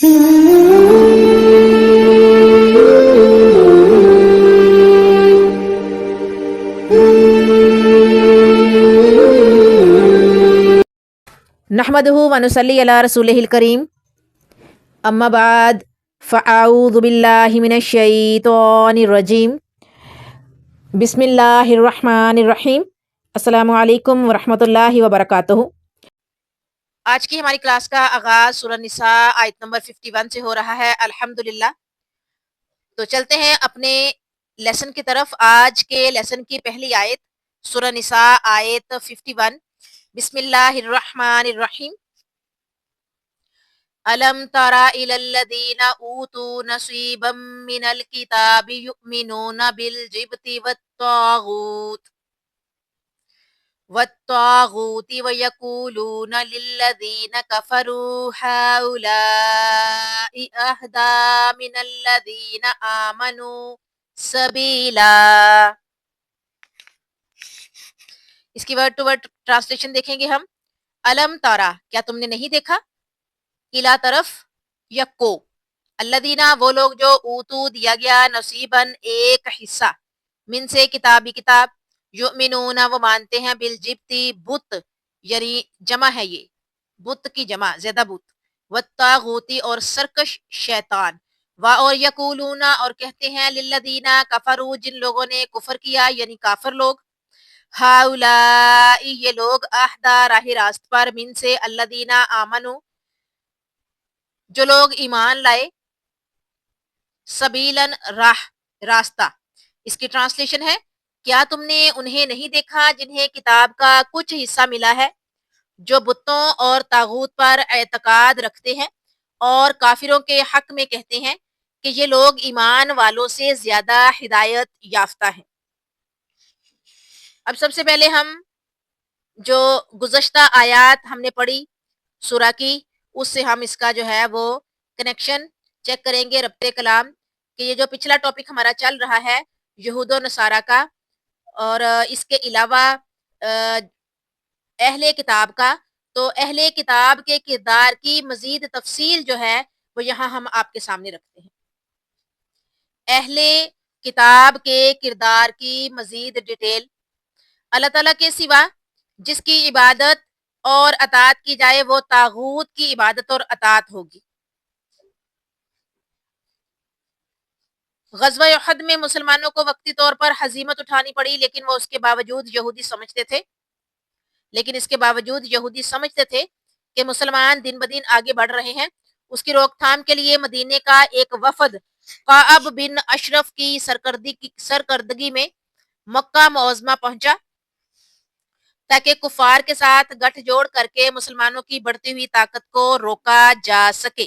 نحمدہ ونصلی علی رسولہ الکریم، اما بعد فاعوذ باللہ من الشیطان الرجیم، بسم اللہ الرحمن الرحیم۔ السلام علیکم ورحمۃ اللہ وبرکاتہ۔ آج کی ہماری کلاس کا آغاز سورہ نساء آیت نمبر 51 سے ہو رہا ہے، الحمدللہ۔ تو چلتے ہیں اپنے لیسن کی طرف۔ آج کے لیسن کی پہلی آیت سورہ نساء آیت 51، بسم اللہ الرحمن الرحیم۔ أَلَمْ تَرَ إِلَى الَّذِينَ أُوتُوا نَصِيبًا مِّنَ الْكِتَابِ يُؤْمِنُونَ بِالْجِبْتِ وَالطَّاغُوتِ وَيَقُولُونَ لِلَّذِينَ كَفَرُوا هَٰؤُلَاءِ أَهْدَىٰ مِنَ الَّذِينَ آمَنُوا سَبِيلًا۔ اس کی ورڈ ٹو ورڈ ٹرانسلیشن دیکھیں گے ہم۔ الم تارا، کیا تم نے نہیں دیکھا، الا طرف یکو، الذین وہ لوگ جو اوتو دیا گیا، نصیباً ایک حصہ، من سے کتابی کتاب، یؤمنون وہ مانتے ہیں، بالجبتی بت، یعنی جمع ہے یہ بت کی جمع زیادہ بت، والطاغوتی اور سرکش شیطان، اور یقولون اور کہتے ہیں، للذین کفروا جن لوگوں نے کفر کیا یعنی کافر لوگ، ہؤلاء یہ لوگ، اہدی راہ راست پر، من سے الذین آمنوا جو لوگ ایمان لائے، سبیلاً راہ راستہ۔ اس کی ٹرانسلیشن ہے، کیا تم نے انہیں نہیں دیکھا جنہیں کتاب کا کچھ حصہ ملا ہے، جو بتوں اور طاغوت پر اعتقاد رکھتے ہیں اور کافروں کے حق میں کہتے ہیں کہ یہ لوگ ایمان والوں سے زیادہ ہدایت یافتہ ہیں۔ اب سب سے پہلے ہم جو گزشتہ آیات ہم نے پڑھی سورہ کی، اس سے ہم اس کا جو ہے وہ کنیکشن چیک کریں گے، ربط کلام، کہ یہ جو پچھلا ٹاپک ہمارا چل رہا ہے یہود و نصارہ کا، اور اس کے علاوہ اہل کتاب کا، تو اہل کتاب کے کردار کی مزید تفصیل جو ہے وہ یہاں ہم آپ کے سامنے رکھتے ہیں۔ اہل کتاب کے کردار کی مزید ڈیٹیل، اللہ تعالیٰ کے سوا جس کی عبادت اور اطاعت کی جائے وہ طاغوت کی عبادت اور اطاعت ہوگی۔ غزوہ احد میں مسلمانوں کو وقتی طور پر ہزیمت اٹھانی پڑی، لیکن اس کے باوجود یہودی سمجھتے تھے کہ مسلمان دن بدن آگے بڑھ رہے ہیں۔ اس کی روک تھام کے لیے مدینے کا ایک وفد کعب بن اشرف کی سرکردگی میں مکہ معظمہ پہنچا تاکہ کفار کے ساتھ گٹھ جوڑ کر کے مسلمانوں کی بڑھتی ہوئی طاقت کو روکا جا سکے۔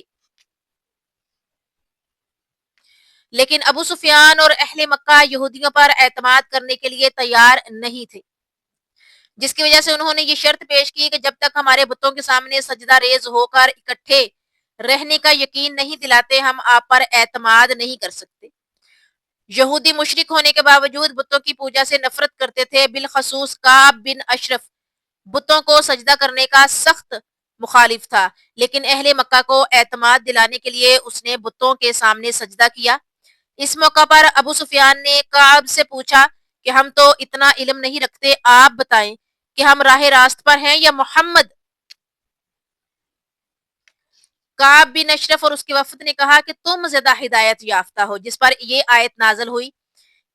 لیکن ابو سفیان اور اہل مکہ یہودیوں پر اعتماد کرنے کے لیے تیار نہیں تھے، جس کی وجہ سے انہوں نے یہ شرط پیش کی کہ جب تک ہمارے بتوں کے سامنے سجدہ ریز ہو کر اکٹھے رہنے کا یقین نہیں دلاتے ہم آپ پر اعتماد نہیں کر سکتے۔ یہودی مشرک ہونے کے باوجود بتوں کی پوجا سے نفرت کرتے تھے، بالخصوص کعب بن اشرف بتوں کو سجدہ کرنے کا سخت مخالف تھا، لیکن اہل مکہ کو اعتماد دلانے کے لیے اس نے بتوں کے سامنے سجدہ کیا۔ اس موقع پر ابو سفیان نے کعب سے پوچھا کہ ہم تو اتنا علم نہیں رکھتے، آپ بتائیں کہ ہم راہ راست پر ہیں یا محمد؟ کعب بن اشرف اور اس کے وفد نے کہا کہ تم زیادہ ہدایت یافتہ ہو، جس پر یہ آیت نازل ہوئی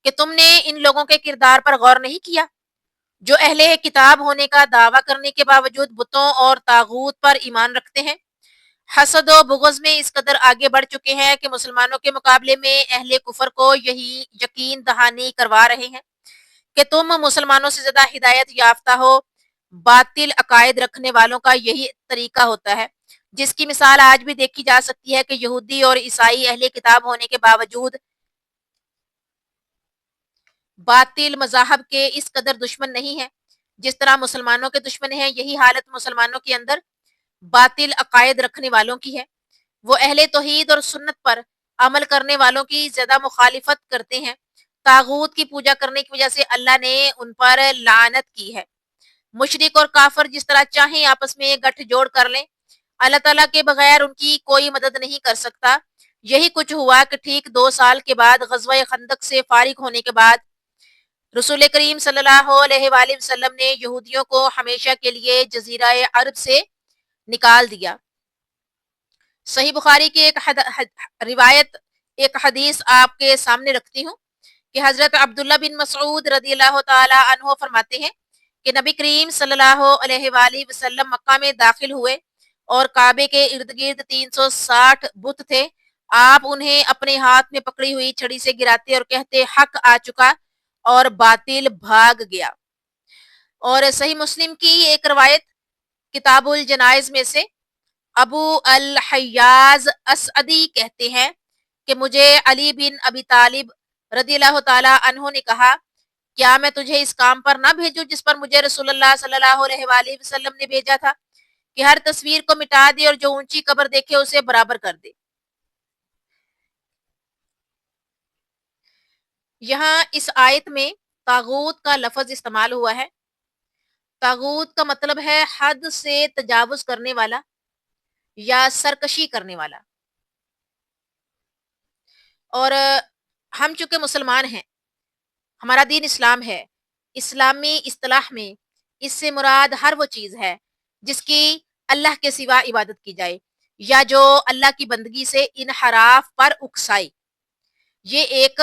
کہ تم نے ان لوگوں کے کردار پر غور نہیں کیا جو اہل کتاب ہونے کا دعویٰ کرنے کے باوجود بتوں اور طاغوت پر ایمان رکھتے ہیں، حسد و بغض میں اس قدر آگے بڑھ چکے ہیں کہ مسلمانوں کے مقابلے میں اہل کفر کو یہی یقین دہانی کروا رہے ہیں کہ تم مسلمانوں سے زیادہ ہدایت یافتہ ہو۔ باطل عقائد رکھنے والوں کا یہی طریقہ ہوتا ہے، جس کی مثال آج بھی دیکھی جا سکتی ہے کہ یہودی اور عیسائی اہل کتاب ہونے کے باوجود باطل مذاہب کے اس قدر دشمن نہیں ہیں جس طرح مسلمانوں کے دشمن ہیں۔ یہی حالت مسلمانوں کے اندر باطل عقائد رکھنے والوں کی ہے، وہ اہل توحید اور سنت پر عمل کرنے والوں کی زیادہ مخالفت کرتے ہیں۔ طاغوت کی پوجا کرنے کی وجہ سے اللہ نے ان پر لعنت کی ہے۔ مشرک اور کافر جس طرح چاہیں آپس میں گٹھ جوڑ کر لیں، اللہ تعالیٰ کے بغیر ان کی کوئی مدد نہیں کر سکتا۔ یہی کچھ ہوا کہ ٹھیک 2 سال کے بعد غزوہ خندق سے فارغ ہونے کے بعد رسول کریم صلی اللہ علیہ وآلہ وسلم نے یہودیوں کو ہمیشہ کے لیے جزیرہ عرب سے نکال دیا۔ صحیح بخاری کی ایک روایت، ایک حدیث آپ کے سامنے رکھتی ہوں کہ حضرت عبداللہ بن مسعود رضی اللہ تعالی عنہ فرماتے ہیں کہ نبی کریم صلی اللہ علیہ وآلہ وسلم مکہ میں داخل ہوئے اور کعبے کے ارد گرد 360 بت تھے۔ آپ انہیں اپنے ہاتھ میں پکڑی ہوئی چھڑی سے گراتے اور کہتے حق آ چکا اور باطل بھاگ گیا۔ اور صحیح مسلم کی ایک روایت کتاب الجنائز میں سے ابو الحیاز اسعدی کہتے ہیں کہ مجھے علی بن ابی طالب رضی اللہ تعالی عنہ نے کہا کیا میں تجھے اس کام پر نہ بھیجوں جس پر مجھے رسول اللہ صلی اللہ علیہ وآلہ وسلم نے بھیجا تھا کہ ہر تصویر کو مٹا دے اور جو اونچی قبر دیکھے اسے برابر کر دے۔ یہاں اس آیت میں طاغوت کا لفظ استعمال ہوا ہے۔ طاغوت کا مطلب ہے حد سے تجاوز کرنے والا یا سرکشی کرنے والا۔ اور ہم چونکہ مسلمان ہیں، ہمارا دین اسلام ہے، اسلامی اصطلاح میں اس سے مراد ہر وہ چیز ہے جس کی اللہ کے سوا عبادت کی جائے یا جو اللہ کی بندگی سے انحراف پر اکسائے۔ یہ ایک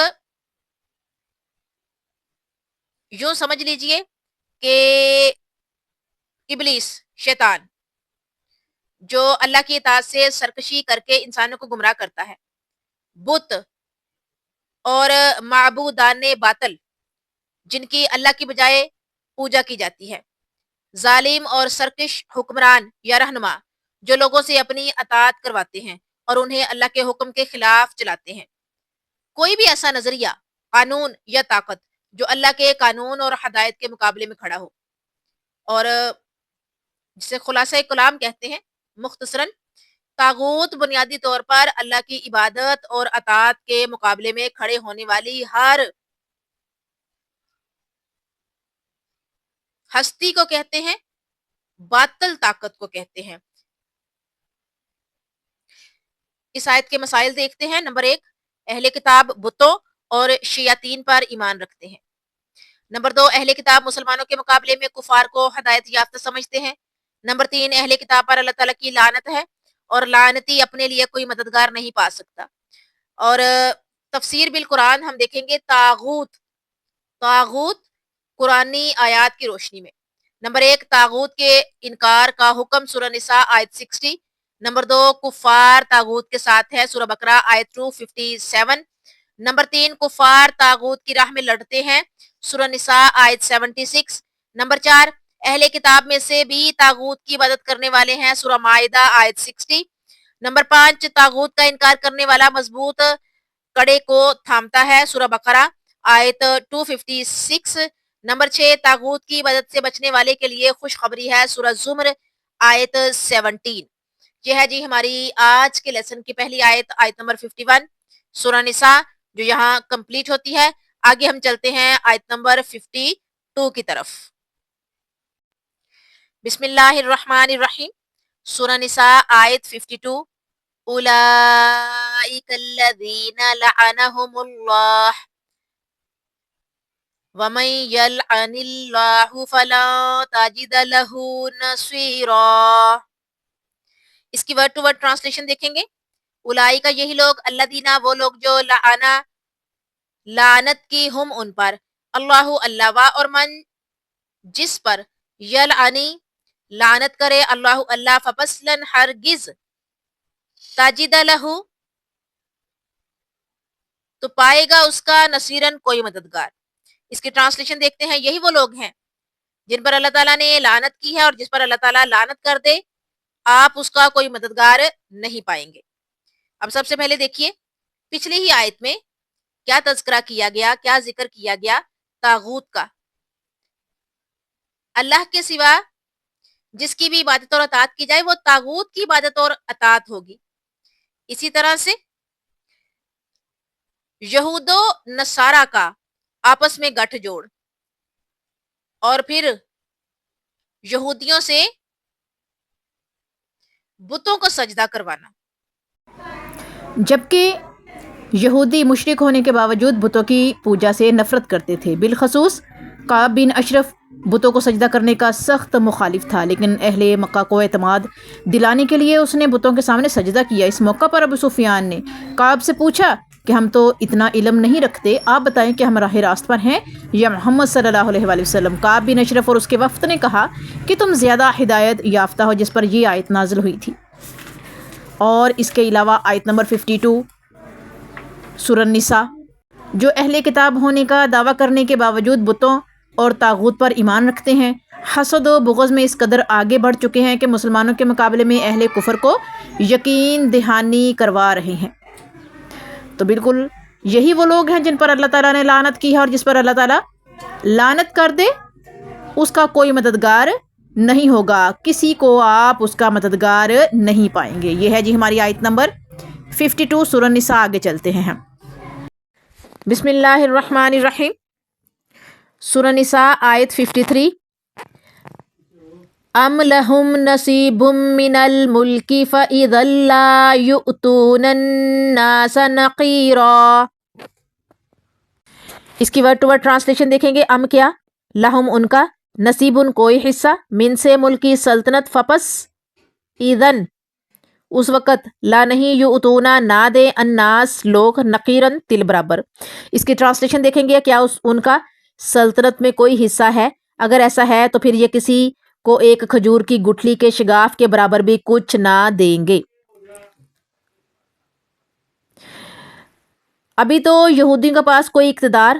یوں سمجھ لیجئے کہ ابلیس، شیطان، جو اللہ کی اطاعت سے سرکشی کر کے انسانوں کو گمراہ کرتا ہے، بت اور معبودان باطل جن کی اللہ کی بجائے پوجا کی جاتی ہے، ظالم اور سرکش حکمران یا رہنما جو لوگوں سے اپنی اطاعت کرواتے ہیں اور انہیں اللہ کے حکم کے خلاف چلاتے ہیں۔ کوئی بھی ایسا نظریہ، قانون یا طاقت جو اللہ کے قانون اور ہدایت کے مقابلے میں کھڑا ہو اور جسے خلاصہ کلام کہتے ہیں، مختصراً طاغوت بنیادی طور پر اللہ کی عبادت اور اطاعت کے مقابلے میں کھڑے ہونے والی ہر ہستی کو کہتے ہیں، باطل طاقت کو کہتے ہیں۔ اس آیت کے مسائل دیکھتے ہیں۔ نمبر 1، اہل کتاب بتوں اور شیاطین پر ایمان رکھتے ہیں۔ نمبر 2، اہل کتاب مسلمانوں کے مقابلے میں کفار کو ہدایت یافتہ سمجھتے ہیں۔ نمبر 3، اہل کتاب پر اللہ تعالیٰ کی لعنت ہے اور لعنتی اپنے لیے کوئی مددگار نہیں پا سکتا۔ اور تفسیر بالقرآن ہم دیکھیں گے طاغوت، طاغوت قرآنی آیات کی روشنی میں۔ نمبر 1، طاغوت کے انکار کا حکم سورہ نساء آیت 60۔ نمبر 2، کفار طاغوت کے ساتھ ہے سورہ بقرہ آیت 257۔ نمبر 3، کفار طاغوت کی راہ میں لڑتے ہیں سورہ نساء آیت 76۔ نمبر 4، اہل کتاب میں سے بھی طاغوت کی عبادت کرنے والے ہیں سورہ مائدہ آیت 60۔ نمبر 5، طاغوت کا انکار کرنے والا مضبوط کڑے کو تھامتا ہے سورہ بقرہ آیت 256۔ نمبر 6، طاغوت کی عبادت سے بچنے والے کے لیے خوشخبری ہے سورہ زمر آیت 17۔ یہ ہے جی ہماری آج کے لیسن کی پہلی آیت، آیت نمبر 51 سورہ نساء، جو یہاں کمپلیٹ ہوتی ہے۔ آگے ہم چلتے ہیں آیت نمبر 52 کی طرف۔ بسم اللہ الرحمن الرحیم، سورہ نساء آیت 52۔ اولئک الذین لعنہم اللہ ومن یلعن اللہ فلا تجد لہ نصیرا۔ اس کی ورڈ ٹو ورڈ ٹرانسلیشن دیکھیں گے۔ اولئک کا یہی لوگ، الذین وہ لوگ جو لعنا لعنت کی ہم ان پر، اللہ اللہ وا اور من جس پر، یلعنی لعنت کرے اللہ اللہ، فبسلن ہرگز، تجد لہ تو پائے گا اس کا، نصیرن کوئی مددگار۔ اس کی ٹرانسلیشن دیکھتے ہیں۔ یہی وہ لوگ ہیں جن پر اللہ تعالیٰ نے لعنت کی ہے اور جس پر اللہ تعالیٰ لعنت کر دے آپ اس کا کوئی مددگار نہیں پائیں گے۔ اب سب سے پہلے دیکھیے پچھلی ہی آیت میں کیا تذکرہ کیا گیا، کیا ذکر کیا گیا طاغوت کا۔ اللہ کے سوا جس کی بھی عبادت اور اطاعت کی جائے وہ طاغوت کی عبادت اور اطاعت ہوگی۔ اسی طرح سے یہود و نصارہ کا آپس میں گٹھ جوڑ اور پھر یہودیوں سے بتوں کو سجدہ کروانا. جبکہ یہودی مشرک ہونے کے باوجود بتوں کی پوجا سے نفرت کرتے تھے. بالخصوص کعب بن اشرف بتوں کو سجدہ کرنے کا سخت مخالف تھا، لیکن اہل مکہ کو اعتماد دلانے کے لیے اس نے بتوں کے سامنے سجدہ کیا. اس موقع پر ابو سفیان نے کعب سے پوچھا کہ ہم تو اتنا علم نہیں رکھتے، آپ بتائیں کہ ہم راہ راست پر ہیں یا محمد صلی اللہ علیہ وآلہ وسلم. کعب بن اشرف اور اس کے وفد نے کہا کہ تم زیادہ ہدایت یافتہ ہو، جس پر یہ آیت نازل ہوئی تھی. اور اس کے علاوہ آیت نمبر 52 سورہ النساء، جو اہل کتاب ہونے کا دعویٰ کرنے کے باوجود بتوں اور طاغوت پر ایمان رکھتے ہیں، حسد و بغض میں اس قدر آگے بڑھ چکے ہیں کہ مسلمانوں کے مقابلے میں اہل کفر کو یقین دہانی کروا رہے ہیں. تو بالکل یہی وہ لوگ ہیں جن پر اللہ تعالیٰ نے لعنت کی ہے، اور جس پر اللہ تعالیٰ لعنت کر دے اس کا کوئی مددگار نہیں ہوگا، کسی کو آپ اس کا مددگار نہیں پائیں گے. یہ ہے جی ہماری آیت نمبر 52 سورہ النساء. آگے چلتے ہیں ہم. بسم اللہ الرحمن الرحیم. سورہ النساء آیت 53. ام لہم نصیب من الملک فاذا لا یؤتون الناس نقیرا. اس کی ورڈ ٹو ورڈ ٹرانسلیشن دیکھیں گے. ام کیا، لہم ان کا، نصیب ان کوئی حصہ، من سے ملکی سلطنت، فپس ایذن اس وقت، لا نہیں، یؤتونا نہ دے، الناس لوگ، نقیرن تل برابر. اس کی ٹرانسلیشن دیکھیں گے. کیا ان کا سلطنت میں کوئی حصہ ہے؟ اگر ایسا ہے تو پھر یہ کسی کو ایک کھجور کی گٹھلی کے شگاف کے برابر بھی کچھ نہ دیں گے. ابھی تو یہودیوں کے پاس کوئی اقتدار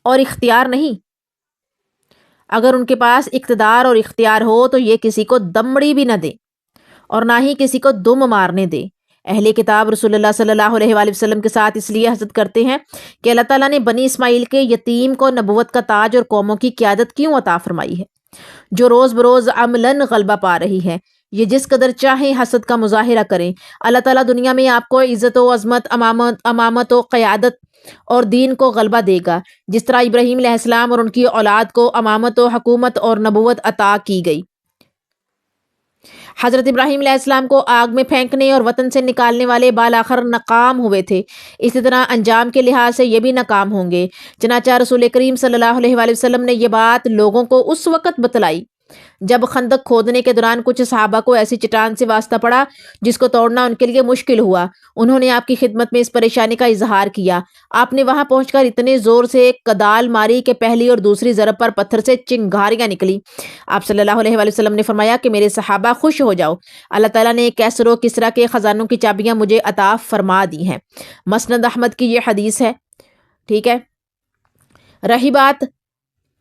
اور اختیار نہیں. اگر ان کے پاس اقتدار اور اختیار ہو تو یہ کسی کو دمڑی بھی نہ دے اور نہ ہی کسی کو دم مارنے دے. اہل کتاب رسول اللہ صلی اللہ علیہ وآلہ وسلم کے ساتھ اس لیے حسد کرتے ہیں کہ اللہ تعالیٰ نے بنی اسماعیل کے یتیم کو نبوت کا تاج اور قوموں کی قیادت کیوں عطا فرمائی ہے، جو روز بروز عملاً غلبہ پا رہی ہے. یہ جس قدر چاہیں حسد کا مظاہرہ کریں، اللہ تعالیٰ دنیا میں آپ کو عزت و عظمت، امامت و قیادت اور دین کو غلبہ دے گا، جس طرح ابراہیم علیہ السلام اور ان کی اولاد کو امامت و حکومت اور نبوت عطا کی گئی. حضرت ابراہیم علیہ السلام کو آگ میں پھینکنے اور وطن سے نکالنے والے بالآخر ناکام ہوئے تھے، اسی طرح انجام کے لحاظ سے یہ بھی ناکام ہوں گے. چنانچہ رسول کریم صلی اللہ علیہ وآلہ وسلم نے یہ بات لوگوں کو اس وقت بتلائی جب خندق کھودنے کے دوران کچھ صحابہ کو ایسی چٹان سے واسطہ پڑا جس کو توڑنا ان کے لیے مشکل ہوا. انہوں نے آپ کی خدمت میں اس پریشانی کا اظہار کیا. آپ نے وہاں پہنچ کر اتنے زور سے کدال ماری کہ پہلی اور دوسری ضرب پر پتھر سے چنگاریاں نکلی. آپ صلی اللہ علیہ وآلہ وسلم نے فرمایا کہ میرے صحابہ خوش ہو جاؤ، اللہ تعالیٰ نے کیسر و کسرا کے خزانوں کی چابیاں مجھے عطا فرما دی ہیں. مسند احمد کی یہ حدیث ہے. ٹھیک ہے. رہی بات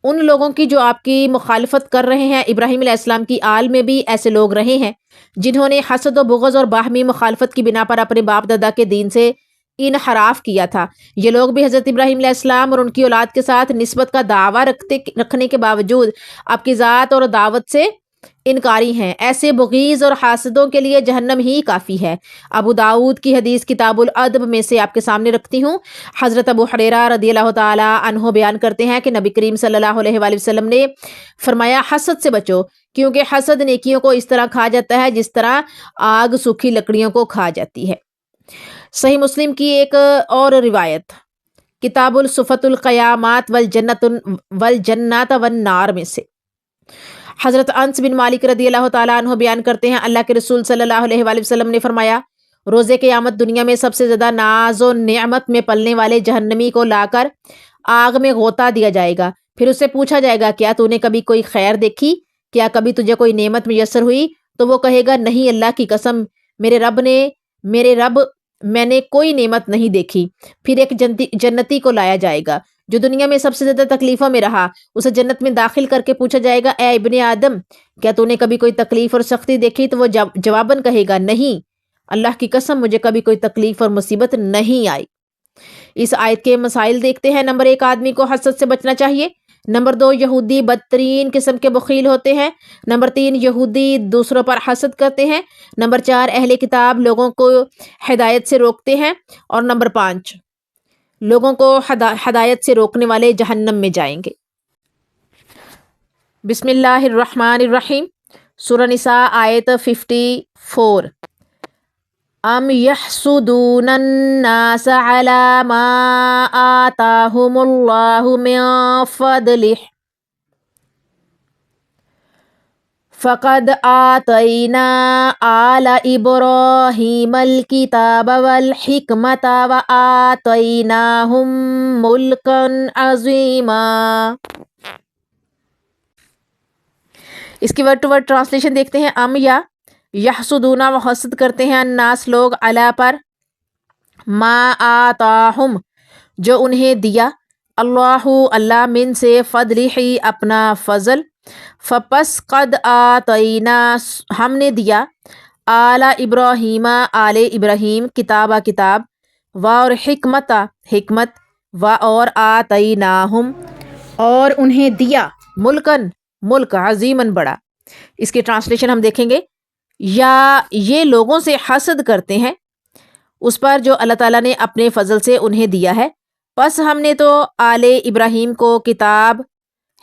ان لوگوں کی جو آپ کی مخالفت کر رہے ہیں، ابراہیم علیہ السلام کی آل میں بھی ایسے لوگ رہے ہیں جنہوں نے حسد و بغض اور باہمی مخالفت کی بنا پر اپنے باپ دادا کے دین سے انحراف کیا تھا. یہ لوگ بھی حضرت ابراہیم علیہ السلام اور ان کی اولاد کے ساتھ نسبت کا دعویٰ رکھنے کے باوجود آپ کی ذات اور دعوت سے انکاری ہیں. ایسے بغیض اور حاسدوں کے لیے جہنم ہی کافی ہے. ابو داؤد کی حدیث کتاب الادب میں سے آپ کے سامنے رکھتی ہوں. حضرت ابو ہریرہ رضی اللہ تعالی عنہ بیان کرتے ہیں کہ نبی کریم صلی اللہ علیہ وآلہ وسلم نے فرمایا، حسد سے بچو، کیونکہ حسد نیکیوں کو اس طرح کھا جاتا ہے جس طرح آگ سوکھی لکڑیوں کو کھا جاتی ہے. صحیح مسلم کی ایک اور روایت کتاب الصفۃ القیامات والجنات والنار میں سے حضرت انس بن مالک رضی اللہ تعالیٰ عنہ بیان کرتے ہیں، اللہ کے رسول صلی اللہ علیہ وآلہ وسلم نے فرمایا، روز قیامت دنیا میں سب سے زیادہ ناز و نعمت میں پلنے والے جہنمی کو لا کر آگ میں غوطہ دیا جائے گا. پھر اس سے پوچھا جائے گا، کیا تو نے کبھی کوئی خیر دیکھی؟ کیا کبھی تجھے کوئی نعمت میسر ہوئی؟ تو وہ کہے گا، نہیں اللہ کی قسم، میرے رب میں نے کوئی نعمت نہیں دیکھی. پھر ایک جنتی کو لایا جائے گا جو دنیا میں سب سے زیادہ تکلیفوں میں رہا، اسے جنت میں داخل کر کے پوچھا جائے گا، اے ابن آدم، کیا تو نے کبھی کوئی تکلیف اور سختی دیکھی؟ تو وہ جواباً کہے گا، نہیں اللہ کی قسم، مجھے کبھی کوئی تکلیف اور مصیبت نہیں آئی. اس آیت کے مسائل دیکھتے ہیں. نمبر 1، آدمی کو حسد سے بچنا چاہیے. نمبر 2، یہودی بدترین قسم کے بخیل ہوتے ہیں. نمبر 3، یہودی دوسروں پر حسد کرتے ہیں. نمبر 4، اہل کتاب لوگوں کو ہدایت سے روکتے ہیں. اور نمبر 5، لوگوں کو ہدایت سے روکنے والے جہنم میں جائیں گے. بسم اللہ الرحمن الرحیم. سورہ نساء آیت 54. ام یحسدون الناس علی ما آتاہم اللہ من فضلہ فقد آتینا آل ابراہیم الکتاب والحکمت وآتیناہم ملکا عظیما. اس کی ورڈ ٹو ورڈ ٹرانسلیشن دیکھتے ہیں. ام یا یحسدون وہ حسد کرتے ہیں الناس لوگ علی پر ما آتاہم جو انہیں دیا اللہ من سے فضلہ اپنا فضل فپس قد آتینا ہم نے دیا آل ابراہیم آل ابراہیم کتاب اور حکمت اور آتیناہم اور انہیں دیا ملک عظیماً بڑا. اس کی ٹرانسلیشن ہم دیکھیں گے. یا یہ لوگوں سے حسد کرتے ہیں اس پر جو اللہ تعالیٰ نے اپنے فضل سے انہیں دیا ہے، پس ہم نے تو آل ابراہیم کو کتاب،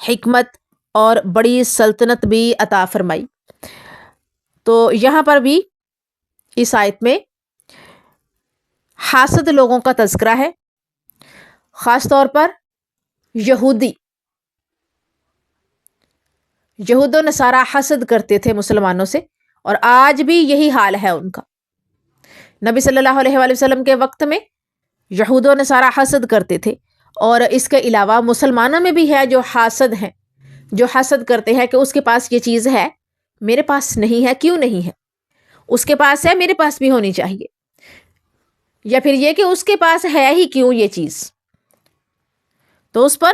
حکمت اور بڑی سلطنت بھی عطا فرمائی. تو یہاں پر بھی اس آیت میں حاسد لوگوں کا تذکرہ ہے، خاص طور پر یہود و نصارہ حسد کرتے تھے مسلمانوں سے، اور آج بھی یہی حال ہے ان کا. نبی صلی اللہ علیہ وآلہ وسلم کے وقت میں یہود و نصارہ حسد کرتے تھے، اور اس کے علاوہ مسلمانوں میں بھی ہے جو حاسد ہیں، جو حسد کرتے ہیں کہ اس کے پاس یہ چیز ہے میرے پاس نہیں ہے، کیوں نہیں ہے؟ اس کے پاس ہے میرے پاس بھی ہونی چاہیے. یا پھر یہ کہ اس کے پاس ہے ہی کیوں یہ چیز. تو اس پر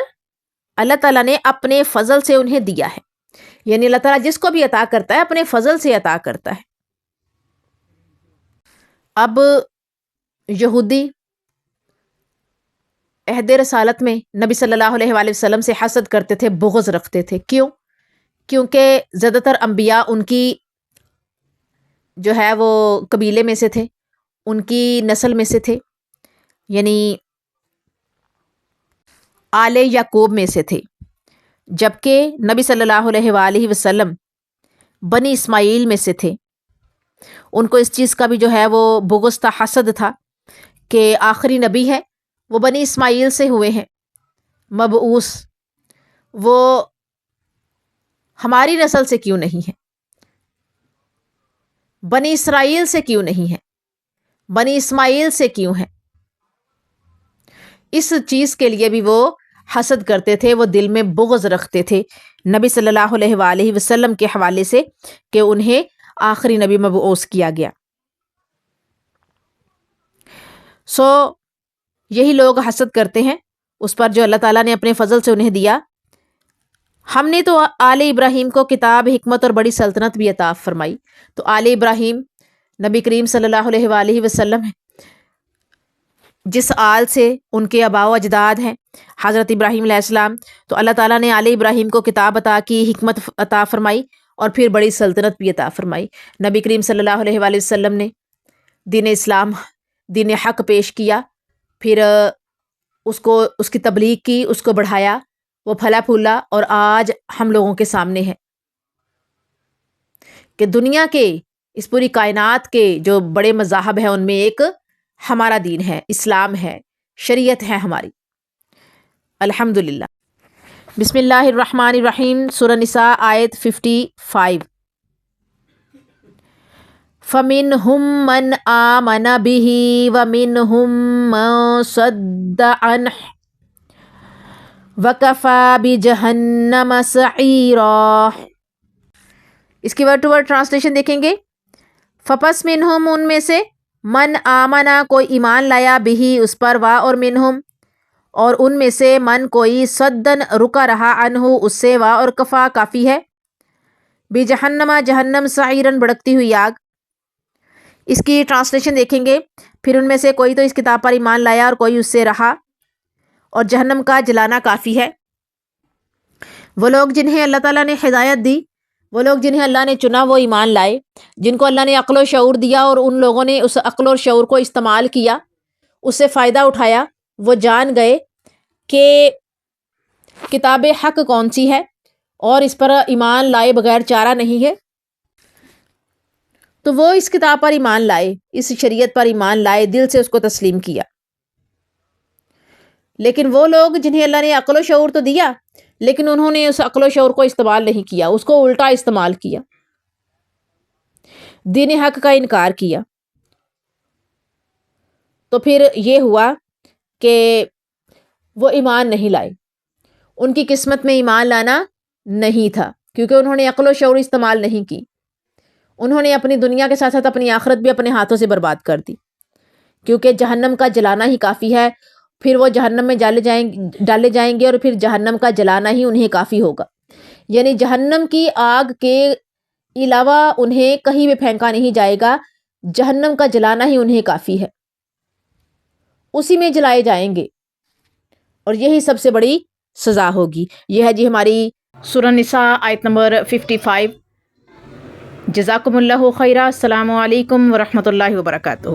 اللہ تعالیٰ نے اپنے فضل سے انہیں دیا ہے، یعنی اللہ تعالیٰ جس کو بھی عطا کرتا ہے اپنے فضل سے عطا کرتا ہے. اب یہودی عہد رسالت میں نبی صلی اللہ علیہ وآلہ وسلم سے حسد کرتے تھے، بغض رکھتے تھے. کیوں؟ کیونکہ زیادہ تر انبیاء ان کی جو ہے وہ قبیلے میں سے تھے، ان کی نسل میں سے تھے، یعنی آل یعقوب میں سے تھے، جبکہ نبی صلی اللہ علیہ وآلہ وسلم بنی اسماعیل میں سے تھے. ان کو اس چیز کا بھی جو ہے وہ بغض تھا، حسد تھا کہ آخری نبی ہے وہ بنی اسماعیل سے ہوئے ہیں، مبعوث، وہ ہماری نسل سے کیوں نہیں ہے، بنی اسرائیل سے کیوں نہیں ہے، بنی اسماعیل سے کیوں ہے. اس چیز کے لیے بھی وہ حسد کرتے تھے، وہ دل میں بغض رکھتے تھے نبی صلی اللہ علیہ وآلہ وسلم کے حوالے سے کہ انہیں آخری نبی مبعوث کیا گیا. یہی لوگ حسد کرتے ہیں اس پر جو اللہ تعالیٰ نے اپنے فضل سے انہیں دیا. ہم نے تو آل ابراہیم کو کتاب، حکمت اور بڑی سلطنت بھی عطا فرمائی. تو آل ابراہیم نبی کریم صلی اللہ علیہ وآلہ وسلم ہے، جس آل سے ان کے آباء و اجداد ہیں، حضرت ابراہیم علیہ السلام. تو اللہ تعالیٰ نے آل ابراہیم کو کتاب عطا کی، حکمت عطا فرمائی اور پھر بڑی سلطنت بھی عطا فرمائی. نبی کریم صلی اللہ علیہ وآلہ وسلم نے دین اسلام، دین حق پیش کیا، پھر اس کی تبلیغ کی، اس کو بڑھایا، وہ پھلا پھولا، اور آج ہم لوگوں کے سامنے ہے کہ دنیا کے، اس پوری کائنات کے جو بڑے مذاہب ہیں ان میں ایک ہمارا دین ہے، اسلام ہے، شریعت ہے ہماری، الحمدللہ. بسم اللہ الرحمن الرحیم. سورہ نساء آیت 55. فَمِنْهُمْ مَنْ آمَنَ بِهِ وَمِنْهُمْ مَنْ صَدَّ عَنْهُ وَكَفَى بِجَهَنَّمَ سَعِيرًا. اس کی ورڈ ٹو ورڈ ٹرانسلیشن دیکھیں گے. فَپَسْ مِنْهُمْ ان میں سے، من آمنا کوئی ایمان لایا، بھی اس پر، وا اور منہم اور ان میں سے، من کوئی، صدن رکا رہا، عنہ اس سے، وا اور کفا کافی ہے، بجہنم جہنم، سعیرن بھڑکتی ہوئی آگ. اس کی ٹرانسلیشن دیکھیں گے. پھر ان میں سے کوئی تو اس کتاب پر ایمان لایا اور کوئی اس سے رہا، اور جہنم کا جلانا کافی ہے. وہ لوگ جنہیں اللہ تعالیٰ نے ہدایت دی، وہ لوگ جنہیں اللہ نے چنا، وہ ایمان لائے، جن کو اللہ نے عقل و شعور دیا اور ان لوگوں نے اس عقل اور شعور کو استعمال کیا، اس سے فائدہ اٹھایا. وہ جان گئے کہ کتاب حق کون سی ہے اور اس پر ایمان لائے بغیر چارہ نہیں ہے. تو وہ اس کتاب پر ایمان لائے، اس شریعت پر ایمان لائے، دل سے اس کو تسلیم کیا۔ لیکن وہ لوگ جنہیں اللہ نے عقل و شعور تو دیا، لیکن انہوں نے اس عقل و شعور کو استعمال نہیں کیا، اس کو الٹا استعمال کیا، دین حق کا انکار کیا، تو پھر یہ ہوا کہ وہ ایمان نہیں لائے، ان کی قسمت میں ایمان لانا نہیں تھا، کیونکہ انہوں نے عقل و شعور استعمال نہیں کی، انہوں نے اپنی دنیا کے ساتھ ساتھ اپنی آخرت بھی اپنے ہاتھوں سے برباد کر دی، کیونکہ جہنم کا جلانا ہی کافی ہے، پھر وہ جہنم میں ڈالے جائیں گے اور پھر جہنم کا جلانا ہی انہیں کافی ہوگا، یعنی جہنم کی آگ کے علاوہ انہیں کہیں بھی پھینکا نہیں جائے گا، جہنم کا جلانا ہی انہیں کافی ہے، اسی میں جلائے جائیں گے، اور یہی سب سے بڑی سزا ہوگی۔ یہ ہے جی ہماری سورہ نساء آیت نمبر 55۔ جزاکم اللہ خیرہ۔ السلام علیکم ورحمۃ اللہ وبرکاتہ۔